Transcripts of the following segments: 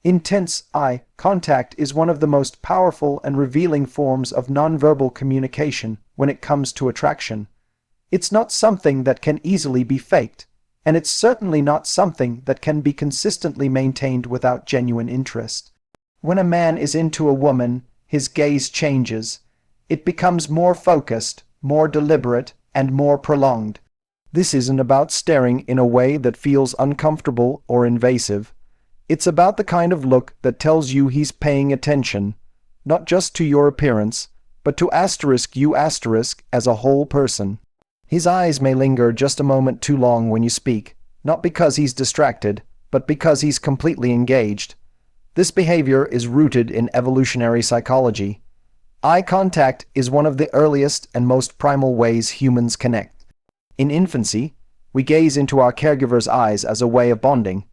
Intense eye contact is one of the most powerful and revealing forms of nonverbal communication when it comes to attraction. It's not something that can easily be faked, and it's certainly not something that can be consistently maintained without genuine interest. When a man is into a woman, his gaze changes. It becomes more focused, more deliberate, and more prolonged. This isn't about staring in a way that feels uncomfortable or invasive. It's about the kind of look that tells you he's paying attention, not just to your appearance, but to you as a whole person. His eyes may linger just a moment too long when you speak, not because he's distracted, but because he's completely engaged. This behavior is rooted in evolutionary psychology. Eye contact is one of the earliest and most primal ways humans connect. In infancy, we gaze into our caregiver's eyes as a way of bonding.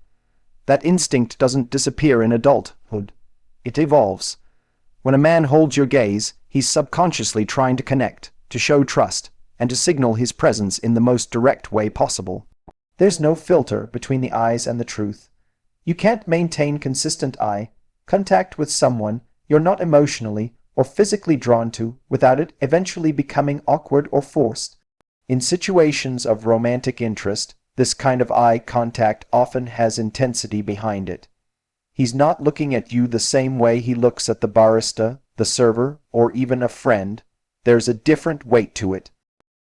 That instinct doesn't disappear in adulthood. It evolves. When a man holds your gaze, he's subconsciously trying to connect, to show trust, and to signal his presence in the most direct way possible. There's no filter between the eyes and the truth. You can't maintain consistent eye contact with someone you're not emotionally or physically drawn to without it eventually becoming awkward or forced. In situations of romantic interest, this kind of eye contact often has intensity behind it. He's not looking at you the same way he looks at the barista, the server, or even a friend. There's a different weight to it.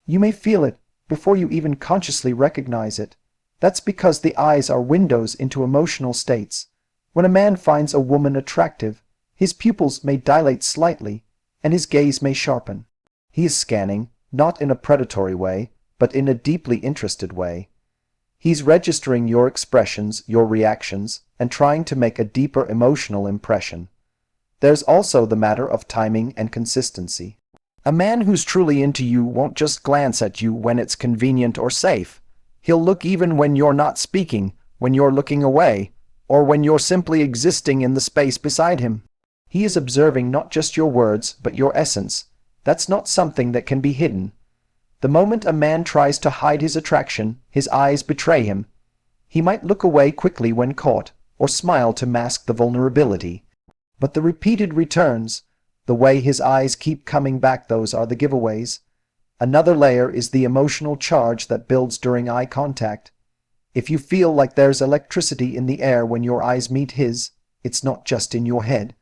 You may feel it before you even consciously recognize it. That's because the eyes are windows into emotional states. When a man finds a woman attractive, his pupils may dilate slightly, and his gaze may sharpen. He is scanning, not in a predatory way, but in a deeply interested way. He's registering your expressions, your reactions, and trying to make a deeper emotional impression. There's also the matter of timing and consistency. A man who's truly into you won't just glance at you when it's convenient or safe. He'll look even when you're not speaking, when you're looking away, or when you're simply existing in the space beside him. He is observing not just your words, but your essence. That's not something that can be hidden. The moment a man tries to hide his attraction, his eyes betray him. He might look away quickly when caught, or smile to mask the vulnerability. But the repeated returns, the way his eyes keep coming back, those are the giveaways. Another layer is the emotional charge that builds during eye contact. If you feel like there's electricity in the air when your eyes meet his, it's not just in your head.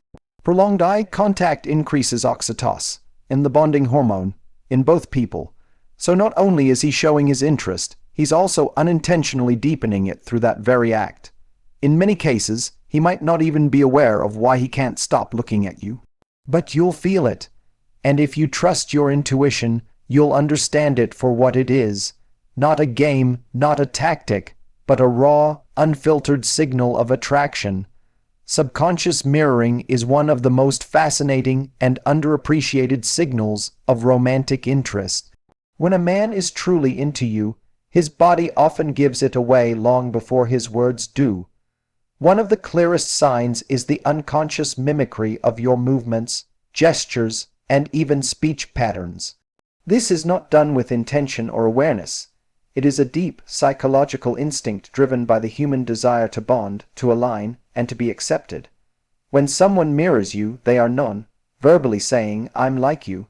Prolonged eye contact increases oxytocin, the bonding hormone, in both people. So not only is he showing his interest, he's also unintentionally deepening it through that very act. In many cases, he might not even be aware of why he can't stop looking at you. But you'll feel it. And if you trust your intuition, you'll understand it for what it is. Not a game, not a tactic, but a raw, unfiltered signal of attraction. Subconscious mirroring is one of the most fascinating and underappreciated signals of romantic interest. When a man is truly into you, his body often gives it away long before his words do. One of the clearest signs is the unconscious mimicry of your movements, gestures, and even speech patterns. This is not done with intention or awareness. It is a deep psychological instinct driven by the human desire to bond, to align, and to be accepted. When someone mirrors you, they are non-verbally saying, "I'm like you,"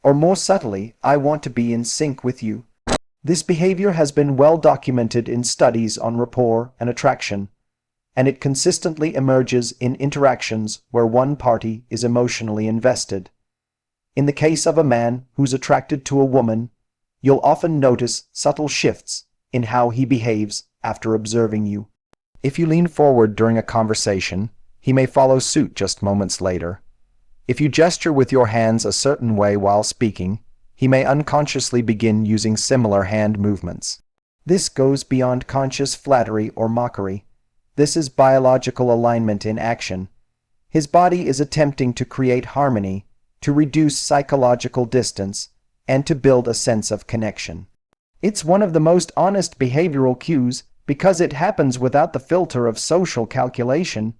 or more subtly, "I want to be in sync with you." This behavior has been well documented in studies on rapport and attraction, and it consistently emerges in interactions where one party is emotionally invested. In the case of a man who's attracted to a woman, you'll often notice subtle shifts in how he behaves after observing you. If you lean forward during a conversation, he may follow suit just moments later. If you gesture with your hands a certain way while speaking, he may unconsciously begin using similar hand movements. This goes beyond conscious flattery or mockery. This is biological alignment in action. His body is attempting to create harmony, to reduce psychological distance, and to build a sense of connection. It's one of the most honest behavioral cues because it happens without the filter of social calculation.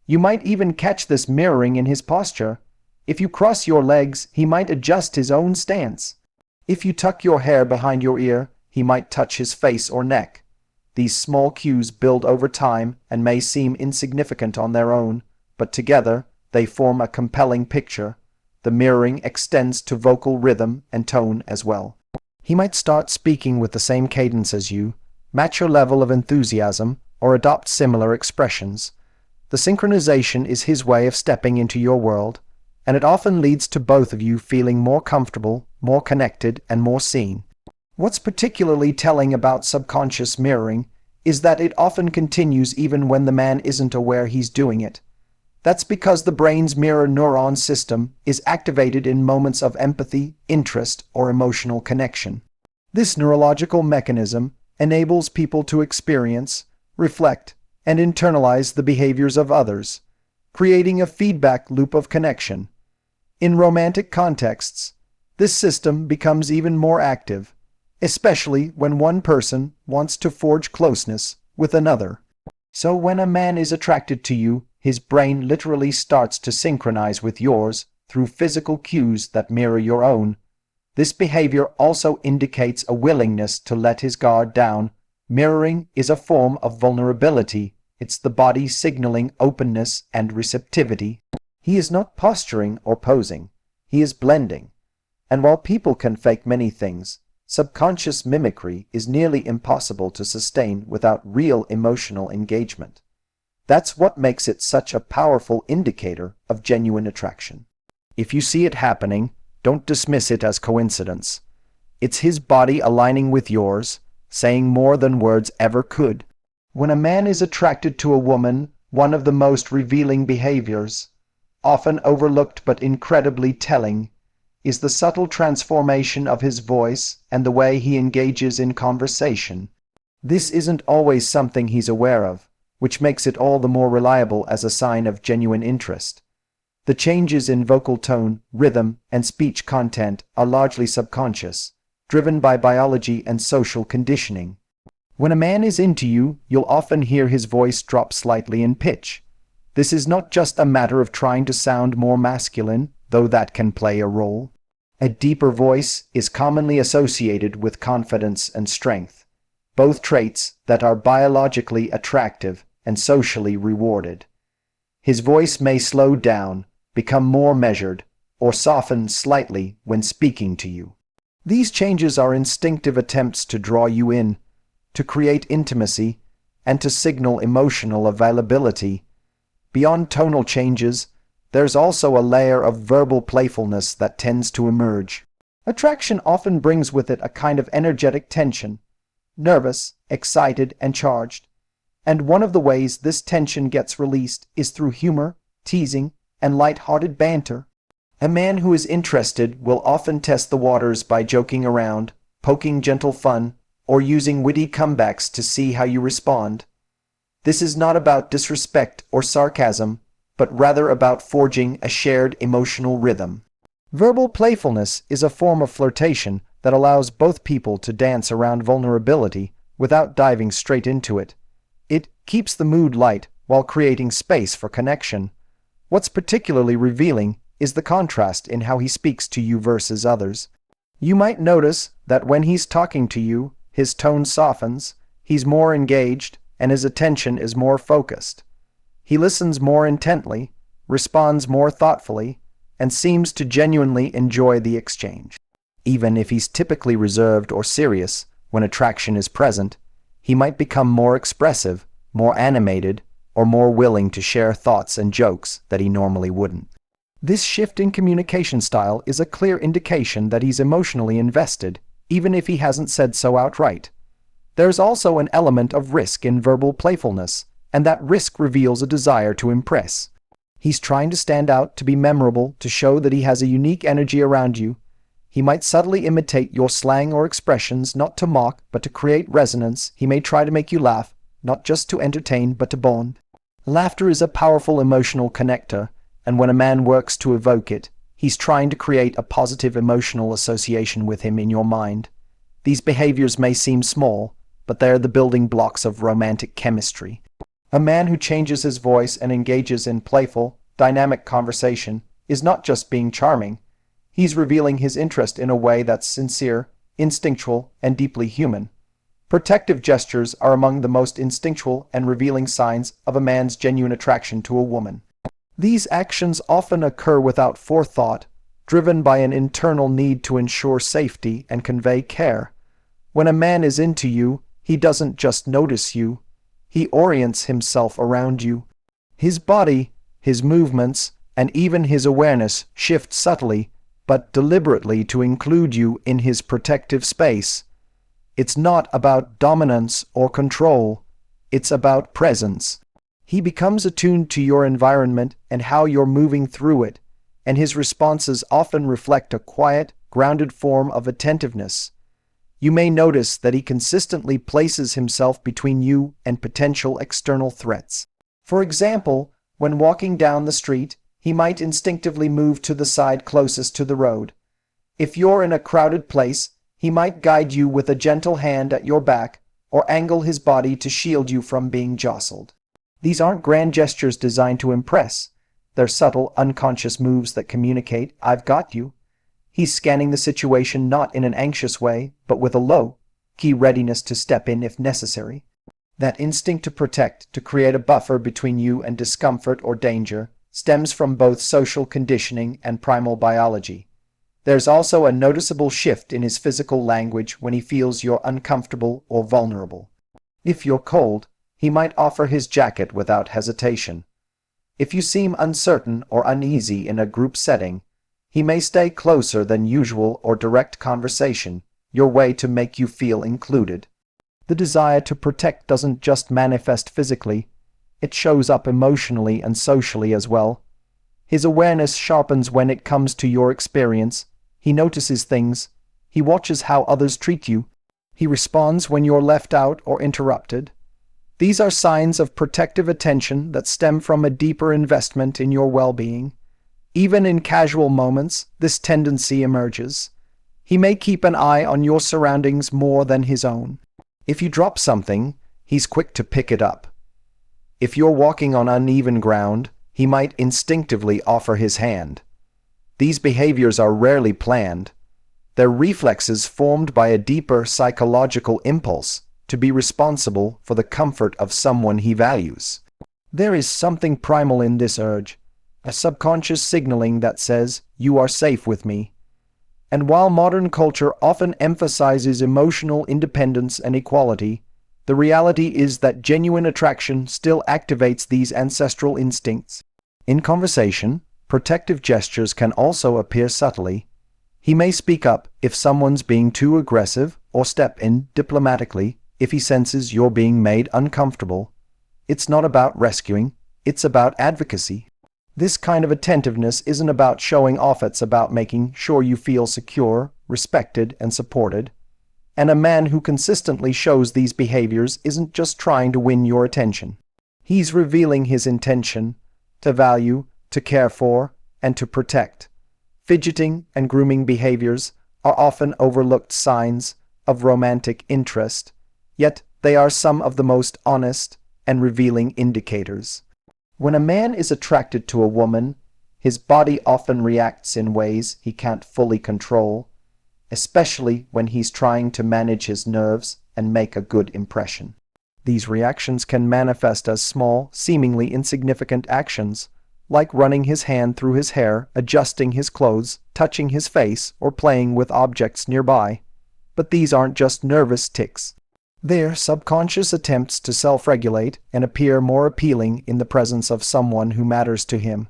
You might even catch this mirroring in his posture. If you cross your legs, he might adjust his own stance. If you tuck your hair behind your ear, he might touch his face or neck. These small cues build over time and may seem insignificant on their own, but together they form a compelling picture. The mirroring extends to vocal rhythm and tone as well. He might start speaking with the same cadence as you, match your level of enthusiasm, or adopt similar expressions. The synchronization is his way of stepping into your world, and it often leads to both of you feeling more comfortable, more connected, and more seen. What's particularly telling about subconscious mirroring is that it often continues even when the man isn't aware he's doing it. That's because the brain's mirror neuron system is activated in moments of empathy, interest, or emotional connection. This neurological mechanism enables people to experience, reflect, and internalize the behaviors of others, creating a feedback loop of connection. In romantic contexts, this system becomes even more active, especially when one person wants to forge closeness with another. So when a man is attracted to you, his brain literally starts to synchronize with yours through physical cues that mirror your own. This behavior also indicates a willingness to let his guard down. Mirroring is a form of vulnerability. It's the body signaling openness and receptivity. He is not posturing or posing. He is blending. And while people can fake many things, subconscious mimicry is nearly impossible to sustain without real emotional engagement. That's what makes it such a powerful indicator of genuine attraction. If you see it happening, don't dismiss it as coincidence. It's his body aligning with yours, saying more than words ever could. When a man is attracted to a woman, one of the most revealing behaviors, often overlooked but incredibly telling, is the subtle transformation of his voice and the way he engages in conversation. This isn't always something he's aware of, which makes it all the more reliable as a sign of genuine interest. The changes in vocal tone, rhythm, and speech content are largely subconscious, driven by biology and social conditioning. When a man is into you, you'll often hear his voice drop slightly in pitch. This is not just a matter of trying to sound more masculine, though that can play a role. A deeper voice is commonly associated with confidence and strength, both traits that are biologically attractive and socially rewarded. His voice may slow down, become more measured, or soften slightly when speaking to you. These changes are instinctive attempts to draw you in, to create intimacy, and to signal emotional availability. Beyond tonal changes, there's also a layer of verbal playfulness that tends to emerge. Attraction often brings with it a kind of energetic tension, nervous, excited, and charged. And one of the ways this tension gets released is through humor, teasing, and light-hearted banter. A man who is interested will often test the waters by joking around, poking gentle fun, or using witty comebacks to see how you respond. This is not about disrespect or sarcasm, but rather about forging a shared emotional rhythm. Verbal playfulness is a form of flirtation that allows both people to dance around vulnerability without diving straight into it. It keeps the mood light while creating space for connection. What's particularly revealing is the contrast in how he speaks to you versus others. You might notice that when he's talking to you, his tone softens, he's more engaged, and his attention is more focused. He listens more intently, responds more thoughtfully, and seems to genuinely enjoy the exchange. Even if he's typically reserved or serious when attraction is present, he might become more expressive, more animated, or more willing to share thoughts and jokes that he normally wouldn't. This shift in communication style is a clear indication that he's emotionally invested, even if he hasn't said so outright. There's also an element of risk in verbal playfulness, and that risk reveals a desire to impress. He's trying to stand out, to be memorable, to show that he has a unique energy around you. He might subtly imitate your slang or expressions, not to mock, but to create resonance. He may try to make you laugh, not just to entertain, but to bond. Laughter is a powerful emotional connector, and when a man works to evoke it, he's trying to create a positive emotional association with him in your mind. These behaviors may seem small, but they're the building blocks of romantic chemistry. A man who changes his voice and engages in playful, dynamic conversation is not just being charming. He's revealing his interest in a way that's sincere, instinctual, and deeply human. Protective gestures are among the most instinctual and revealing signs of a man's genuine attraction to a woman. These actions often occur without forethought, driven by an internal need to ensure safety and convey care. When a man is into you, he doesn't just notice you, he orients himself around you. His body, his movements, and even his awareness shift subtly, but deliberately to include you in his protective space. It's not about dominance or control, it's about presence. He becomes attuned to your environment and how you're moving through it, and his responses often reflect a quiet, grounded form of attentiveness. You may notice that he consistently places himself between you and potential external threats. For example, when walking down the street, he might instinctively move to the side closest to the road. If you're in a crowded place, he might guide you with a gentle hand at your back or angle his body to shield you from being jostled. These aren't grand gestures designed to impress. They're subtle, unconscious moves that communicate, "I've got you." He's scanning the situation not in an anxious way, but with a low-key readiness to step in if necessary. That instinct to protect, to create a buffer between you and discomfort or danger, stems from both social conditioning and primal biology. There's also a noticeable shift in his physical language when he feels you're uncomfortable or vulnerable. If you're cold, he might offer his jacket without hesitation. If you seem uncertain or uneasy in a group setting, he may stay closer than usual or direct conversation, your way to make you feel included. The desire to protect doesn't just manifest physically, it shows up emotionally and socially as well. His awareness sharpens when it comes to your experience. He notices things. He watches how others treat you. He responds when you're left out or interrupted. These are signs of protective attention that stem from a deeper investment in your well-being. Even in casual moments, this tendency emerges. He may keep an eye on your surroundings more than his own. If you drop something, he's quick to pick it up. If you're walking on uneven ground, he might instinctively offer his hand. These behaviors are rarely planned. They're reflexes formed by a deeper psychological impulse to be responsible for the comfort of someone he values. There is something primal in this urge, a subconscious signaling that says, "You are safe with me." And while modern culture often emphasizes emotional independence and equality, the reality is that genuine attraction still activates these ancestral instincts. In conversation, protective gestures can also appear subtly. He may speak up if someone's being too aggressive or step in diplomatically if he senses you're being made uncomfortable. It's not about rescuing, it's about advocacy. This kind of attentiveness isn't about showing off, it's about making sure you feel secure, respected, and supported. And a man who consistently shows these behaviors isn't just trying to win your attention. He's revealing his intention to value, to care for, and to protect. Fidgeting and grooming behaviors are often overlooked signs of romantic interest, yet they are some of the most honest and revealing indicators. When a man is attracted to a woman, his body often reacts in ways he can't fully control, especially when he's trying to manage his nerves and make a good impression. These reactions can manifest as small, seemingly insignificant actions, like running his hand through his hair, adjusting his clothes, touching his face, or playing with objects nearby. But these aren't just nervous tics. They're subconscious attempts to self-regulate and appear more appealing in the presence of someone who matters to him.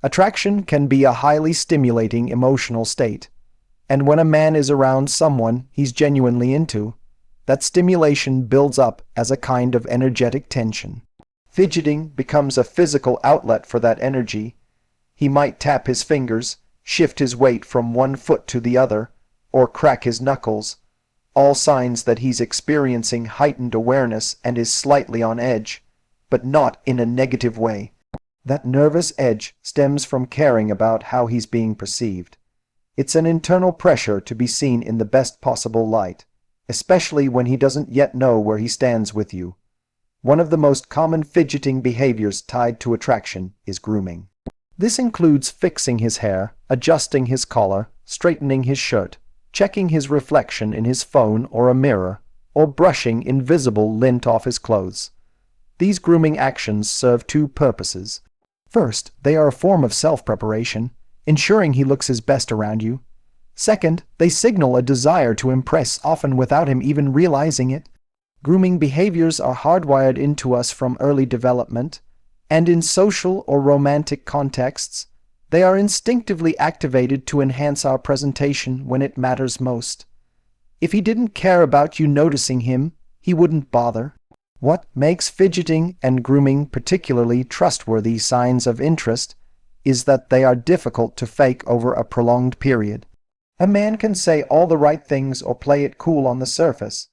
Attraction can be a highly stimulating emotional state, and when a man is around someone he's genuinely into, that stimulation builds up as a kind of energetic tension. Fidgeting becomes a physical outlet for that energy. He might tap his fingers, shift his weight from one foot to the other, or crack his knuckles, all signs that he's experiencing heightened awareness and is slightly on edge, but not in a negative way. That nervous edge stems from caring about how he's being perceived. It's an internal pressure to be seen in the best possible light, especially when he doesn't yet know where he stands with you. One of the most common fidgeting behaviors tied to attraction is grooming. This includes fixing his hair, adjusting his collar, straightening his shirt, checking his reflection in his phone or a mirror, or brushing invisible lint off his clothes. These grooming actions serve two purposes. First, they are a form of self-preparation, ensuring he looks his best around you. Second, they signal a desire to impress, often without him even realizing it. Grooming behaviors are hardwired into us from early development, and in social or romantic contexts, they are instinctively activated to enhance our presentation when it matters most. If he didn't care about you noticing him, he wouldn't bother. What makes fidgeting and grooming particularly trustworthy signs of interest is that they are difficult to fake over a prolonged period. A man can say all the right things or play it cool on the surface,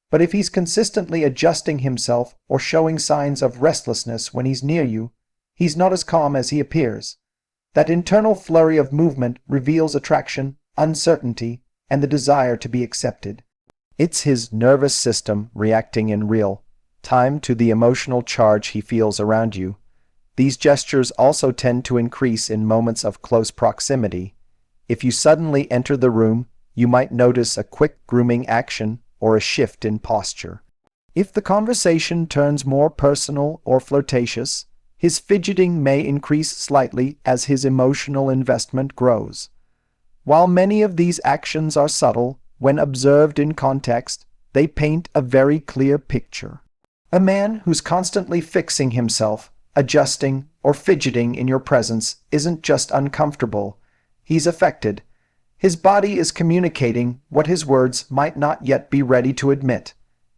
but if he's consistently adjusting himself or showing signs of restlessness when he's near you, he's not as calm as he appears. That internal flurry of movement reveals attraction, uncertainty, and the desire to be accepted. It's his nervous system reacting in real time to the emotional charge he feels around you. These gestures also tend to increase in moments of close proximity. If you suddenly enter the room, you might notice a quick grooming action or a shift in posture. If the conversation turns more personal or flirtatious, his fidgeting may increase slightly as his emotional investment grows. While many of these actions are subtle, when observed in context, they paint a very clear picture. A man who's constantly fixing himself, adjusting, or fidgeting in your presence isn't just uncomfortable. He's affected. His body is communicating what his words might not yet be ready to admit.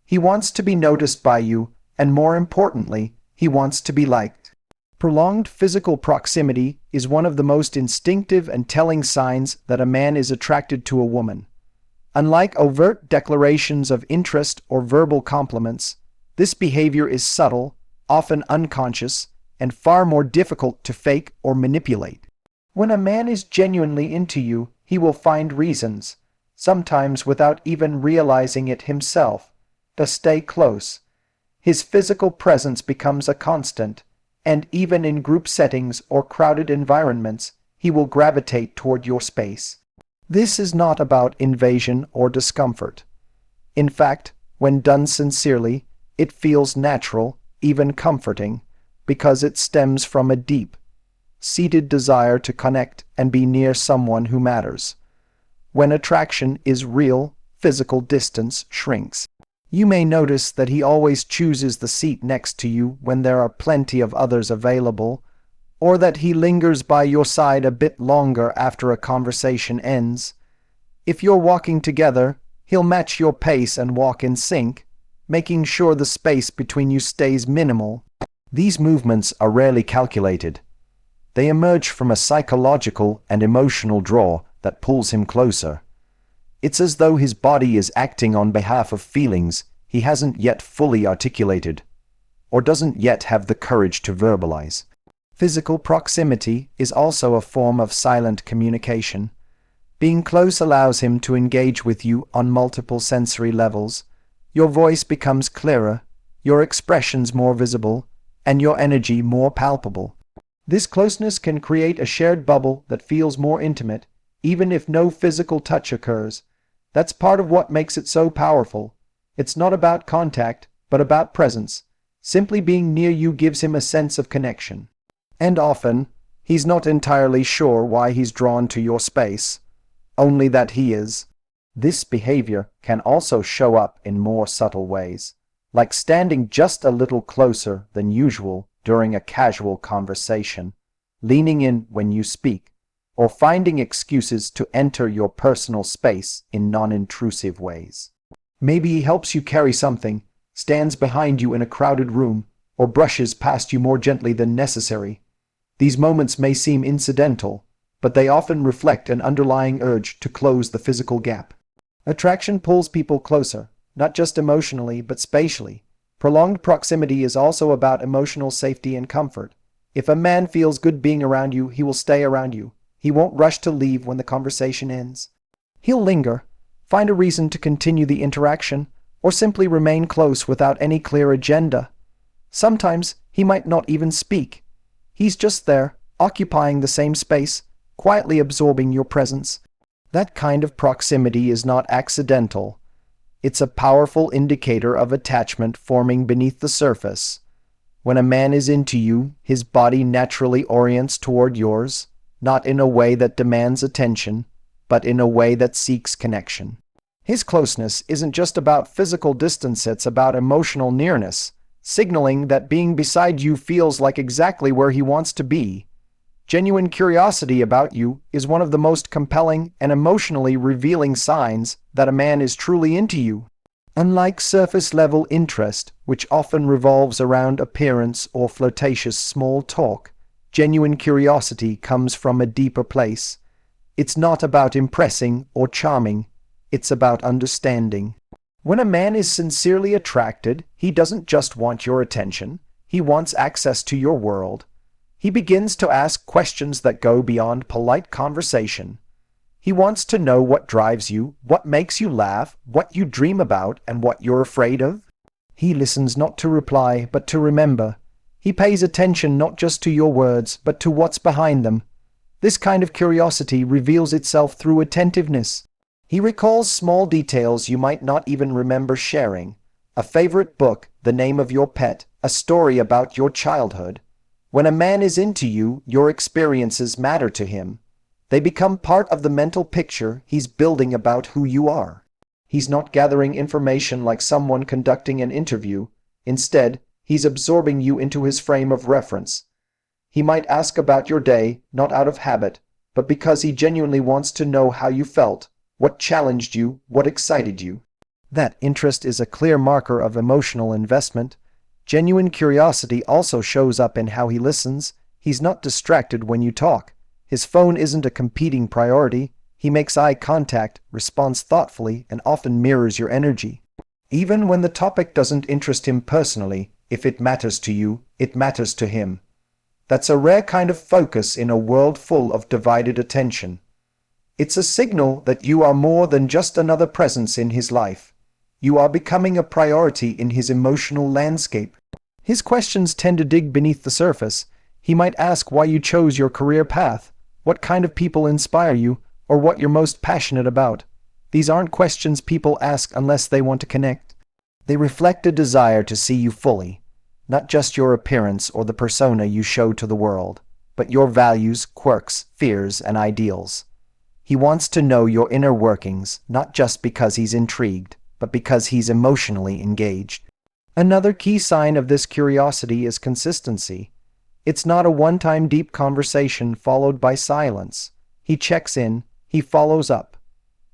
He wants to be noticed by you, and more importantly, he wants to be liked. Prolonged physical proximity is one of the most instinctive and telling signs that a man is attracted to a woman. Unlike overt declarations of interest or verbal compliments, this behavior is subtle, often unconscious, and far more difficult to fake or manipulate. When a man is genuinely into you, he will find reasons, sometimes without even realizing it himself, to stay close. His physical presence becomes a constant, and even in group settings or crowded environments, he will gravitate toward your space. This is not about invasion or discomfort. In fact, when done sincerely, it feels natural, even comforting, because it stems from a deep, seated desire to connect and be near someone who matters. When attraction is real, physical distance shrinks. You may notice that he always chooses the seat next to you when there are plenty of others available, or that he lingers by your side a bit longer after a conversation ends. If you're walking together, he'll match your pace and walk in sync, making sure the space between you stays minimal. These movements are rarely calculated. They emerge from a psychological and emotional draw that pulls him closer. It's as though his body is acting on behalf of feelings he hasn't yet fully articulated, or doesn't yet have the courage to verbalize. Physical proximity is also a form of silent communication. Being close allows him to engage with you on multiple sensory levels. Your voice becomes clearer, your expressions more visible, and your energy more palpable. This closeness can create a shared bubble that feels more intimate, even if no physical touch occurs. That's part of what makes it so powerful. It's not about contact, but about presence. Simply being near you gives him a sense of connection. And often, he's not entirely sure why he's drawn to your space, only that he is. This behavior can also show up in more subtle ways, like standing just a little closer than usual during a casual conversation, leaning in when you speak, or finding excuses to enter your personal space in non-intrusive ways. Maybe he helps you carry something, stands behind you in a crowded room, or brushes past you more gently than necessary. These moments may seem incidental, but they often reflect an underlying urge to close the physical gap. Attraction pulls people closer, not just emotionally, but spatially. Prolonged proximity is also about emotional safety and comfort. If a man feels good being around you, he will stay around you. He won't rush to leave when the conversation ends. He'll linger, find a reason to continue the interaction, or simply remain close without any clear agenda. Sometimes he might not even speak. He's just there, occupying the same space, quietly absorbing your presence. That kind of proximity is not accidental. It's a powerful indicator of attachment forming beneath the surface. When a man is into you, his body naturally orients toward yours, not in a way that demands attention, but in a way that seeks connection. His closeness isn't just about physical distance, it's about emotional nearness, signaling that being beside you feels like exactly where he wants to be. Genuine curiosity about you is one of the most compelling and emotionally revealing signs that a man is truly into you. Unlike surface-level interest, which often revolves around appearance or flirtatious small talk, genuine curiosity comes from a deeper place. It's not about impressing or charming, it's about understanding. When a man is sincerely attracted, he doesn't just want your attention, he wants access to your world. He begins to ask questions that go beyond polite conversation. He wants to know what drives you, what makes you laugh, what you dream about, and what you're afraid of. He listens not to reply, but to remember. He pays attention not just to your words, but to what's behind them. This kind of curiosity reveals itself through attentiveness. He recalls small details you might not even remember sharing. A favorite book, the name of your pet, a story about your childhood. When a man is into you, your experiences matter to him. They become part of the mental picture he's building about who you are. He's not gathering information like someone conducting an interview. Instead, he's absorbing you into his frame of reference. He might ask about your day, not out of habit, but because he genuinely wants to know how you felt, what challenged you, what excited you. That interest is a clear marker of emotional investment. Genuine curiosity also shows up in how he listens. He's not distracted when you talk. His phone isn't a competing priority. He makes eye contact, responds thoughtfully, and often mirrors your energy. Even when the topic doesn't interest him personally, if it matters to you, it matters to him. That's a rare kind of focus in a world full of divided attention. It's a signal that you are more than just another presence in his life. You are becoming a priority in his emotional landscape. His questions tend to dig beneath the surface. He might ask why you chose your career path, what kind of people inspire you, or what you're most passionate about. These aren't questions people ask unless they want to connect. They reflect a desire to see you fully, not just your appearance or the persona you show to the world, but your values, quirks, fears, and ideals. He wants to know your inner workings, not just because he's intrigued, but because he's emotionally engaged. Another key sign of this curiosity is consistency. It's not a one-time deep conversation followed by silence. He checks in, he follows up.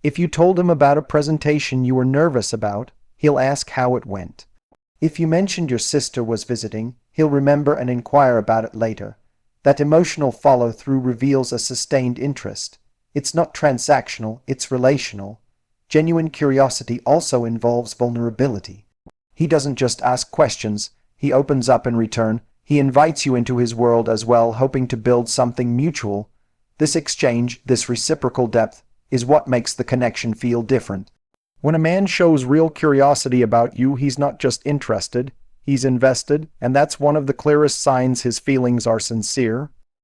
If you told him about a presentation you were nervous about, he'll ask how it went. If you mentioned your sister was visiting, he'll remember and inquire about it later. That emotional follow-through reveals a sustained interest. It's not transactional, it's relational. Genuine curiosity also involves vulnerability. He doesn't just ask questions, he opens up in return. He invites you into his world as well, hoping to build something mutual. This exchange, this reciprocal depth, is what makes the connection feel different. When a man shows real curiosity about you, he's not just interested, he's invested, and that's one of the clearest signs his feelings are sincere.